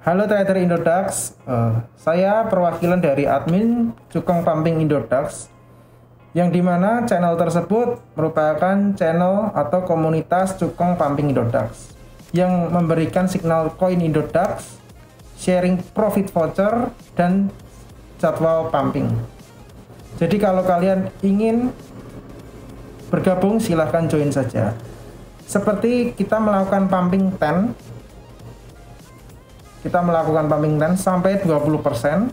Halo trader Indodax, saya perwakilan dari admin Cukong Pumping Indodax, yang dimana channel tersebut merupakan channel atau komunitas Cukong Pumping Indodax yang memberikan signal koin Indodax, sharing profit voucher, dan jadwal pumping. Jadi kalau kalian ingin bergabung silahkan join saja. Seperti kita melakukan pumping 10, kita melakukan pumping 10 sampai 20%,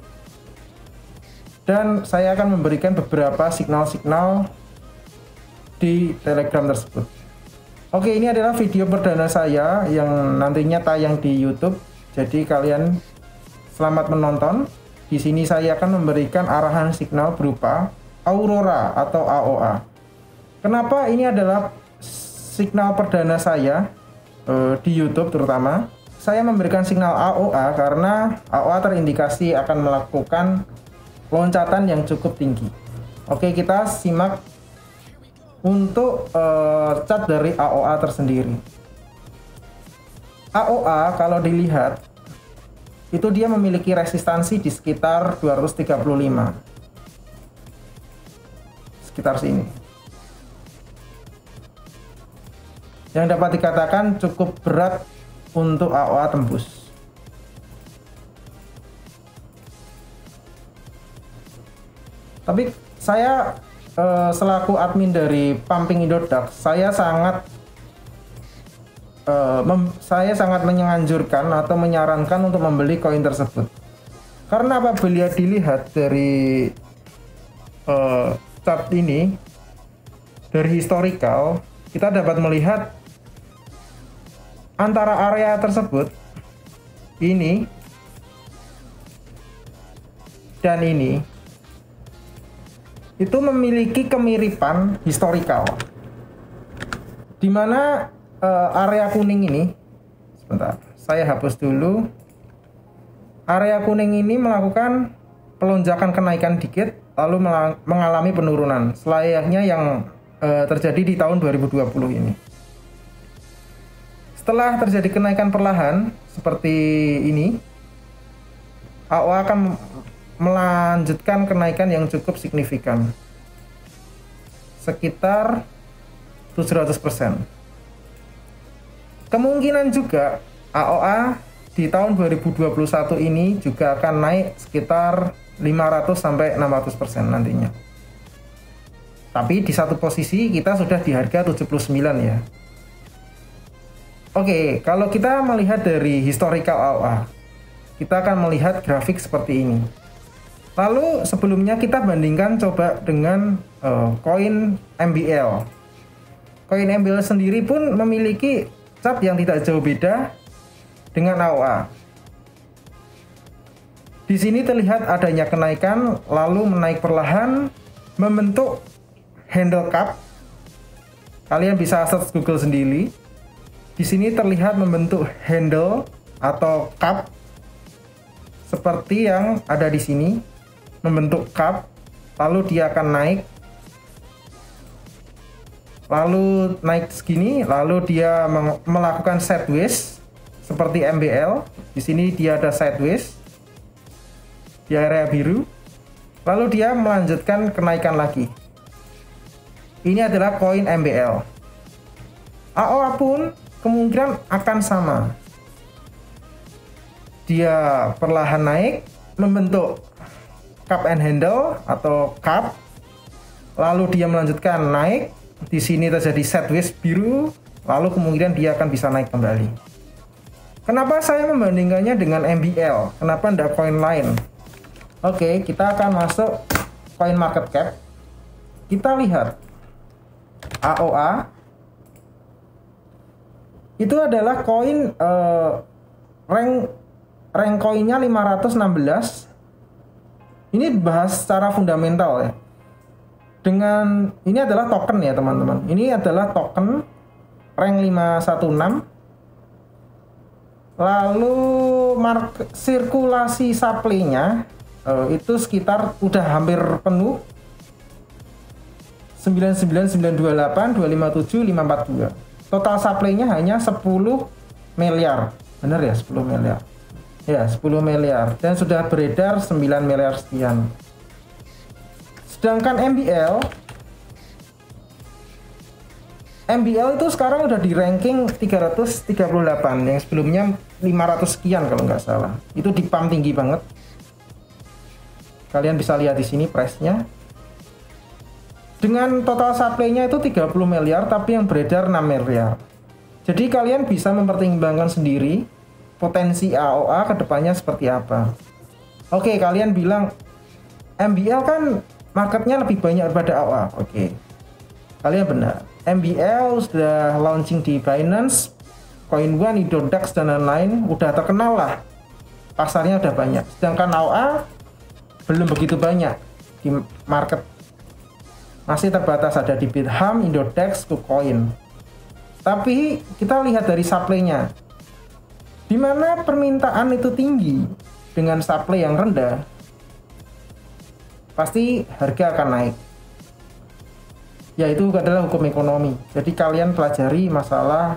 dan saya akan memberikan beberapa signal-signal di Telegram tersebut. Oke, ini adalah video perdana saya yang nantinya tayang di YouTube. Jadi kalian selamat menonton. Di sini saya akan memberikan arahan signal berupa Aurora atau AOA. Kenapa ini adalah signal perdana saya di YouTube terutama? Saya memberikan signal AOA karena AOA terindikasi akan melakukan loncatan yang cukup tinggi. Oke, kita simak untuk chart dari AOA tersendiri. AOA kalau dilihat itu dia memiliki resistansi di sekitar 235, sekitar sini, yang dapat dikatakan cukup berat untuk AOA tembus. Tapi saya selaku admin dari Pumping Indodax, saya sangat menganjurkan atau menyarankan untuk membeli koin tersebut. Karena apabila dilihat dari chart ini, dari historical, kita dapat melihat antara area tersebut, ini dan ini, itu memiliki kemiripan historical, di mana area kuning ini, sebentar, saya hapus dulu. Area kuning ini melakukan pelonjakan kenaikan dikit, lalu mengalami penurunan, selayaknya yang terjadi di tahun 2020 ini. Setelah terjadi kenaikan perlahan seperti ini, AOA akan melanjutkan kenaikan yang cukup signifikan, sekitar 700%. Kemungkinan juga AOA di tahun 2021 ini juga akan naik sekitar 500 sampai 600% nantinya. Tapi di satu posisi kita sudah di harga 79 ya. Oke, kalau kita melihat dari historical AOA, kita akan melihat grafik seperti ini. Lalu sebelumnya kita bandingkan coba dengan koin MBL. Koin MBL sendiri pun memiliki chart yang tidak jauh beda dengan AOA. Di sini terlihat adanya kenaikan, lalu menaik perlahan, membentuk handle cup. Kalian bisa search Google sendiri. Di sini terlihat membentuk handle atau cup seperti yang ada di sini, membentuk cup, lalu dia akan naik, lalu naik segini, lalu dia melakukan sideways seperti MBL. Di sini dia ada sideways di area biru, lalu dia melanjutkan kenaikan lagi. Ini adalah koin MBL. AOA pun kemungkinan akan sama. Dia perlahan naik, membentuk cup and handle atau cup, lalu dia melanjutkan naik. Di sini terjadi sideways biru, lalu kemungkinan dia akan bisa naik kembali. Kenapa saya membandingkannya dengan MBL? Kenapa tidak koin lain? Oke, kita akan masuk koin market cap. Kita lihat AOA. Itu adalah koin rank koinnya 516. Ini bahas secara fundamental ya. Dengan ini adalah token ya teman-teman. Ini adalah token rank 516. Lalu sirkulasi supply-nya itu sekitar udah hampir penuh. 99928, 257, 542. Total supply-nya hanya 10 miliar. Bener ya, 10 miliar. Ya, 10 miliar dan sudah beredar 9 miliar sekian. Sedangkan MBL itu sekarang udah di ranking 338, yang sebelumnya 500 sekian kalau nggak salah. Itu di pump tinggi banget. Kalian bisa lihat di sini price-nya. Dengan total supply-nya itu 30 miliar, tapi yang beredar 6 miliar. Jadi kalian bisa mempertimbangkan sendiri potensi AOA kedepannya seperti apa. Oke, kalian bilang MBL kan marketnya lebih banyak daripada AOA. Oke, kalian benar. MBL sudah launching di Binance, Coin1, Idodax, dan lain-lain. Udah terkenal lah. Pasarnya udah banyak. Sedangkan AOA belum begitu banyak di market. Masih terbatas, ada di Bithumb, Idodax, KuCoin. Tapi kita lihat dari supply-nya. Di mana permintaan itu tinggi dengan supply yang rendah, pasti harga akan naik. Ya, itu adalah hukum ekonomi. Jadi kalian pelajari masalah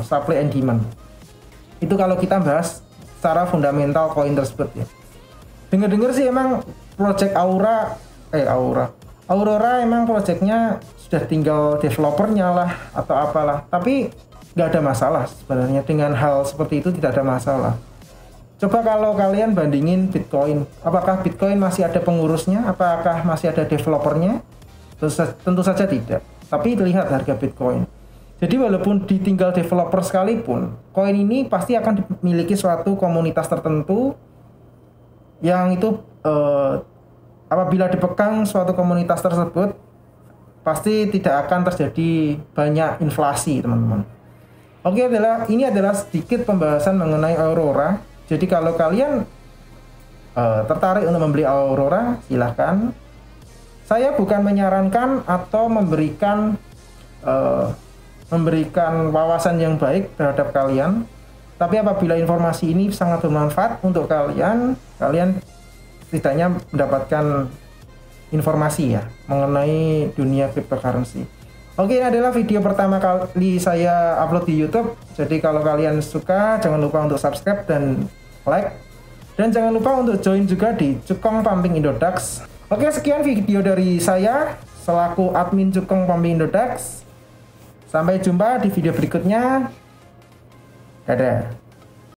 supply and demand. Itu kalau kita bahas secara fundamental koin tersebut ya. Dengar-dengar sih emang project Aurora emang projectnya sudah tinggal developernya lah atau apalah. Tapi nggak ada masalah sebenarnya dengan hal seperti itu, tidak ada masalah. Coba kalau kalian bandingin Bitcoin, apakah Bitcoin masih ada pengurusnya? Apakah masih ada developernya? Tentu saja tidak. Tapi lihat harga Bitcoin. Jadi walaupun ditinggal developer sekalipun, koin ini pasti akan dimiliki suatu komunitas tertentu yang itu apabila dipegang suatu komunitas tersebut pasti tidak akan terjadi banyak inflasi, teman-teman. Oke, ini adalah sedikit pembahasan mengenai Aurora. Jadi kalau kalian tertarik untuk membeli Aurora, silahkan. Saya bukan menyarankan atau memberikan wawasan yang baik terhadap kalian. Tapi apabila informasi ini sangat bermanfaat untuk kalian setidaknya mendapatkan informasi ya mengenai dunia cryptocurrency. Oke, ini adalah video pertama kali saya upload di YouTube. Jadi kalau kalian suka, jangan lupa untuk subscribe dan like. Dan jangan lupa untuk join juga di Cukong Pumping Indodax. Oke, sekian video dari saya selaku admin Cukong Pumping Indodax. Sampai jumpa di video berikutnya. Dadah.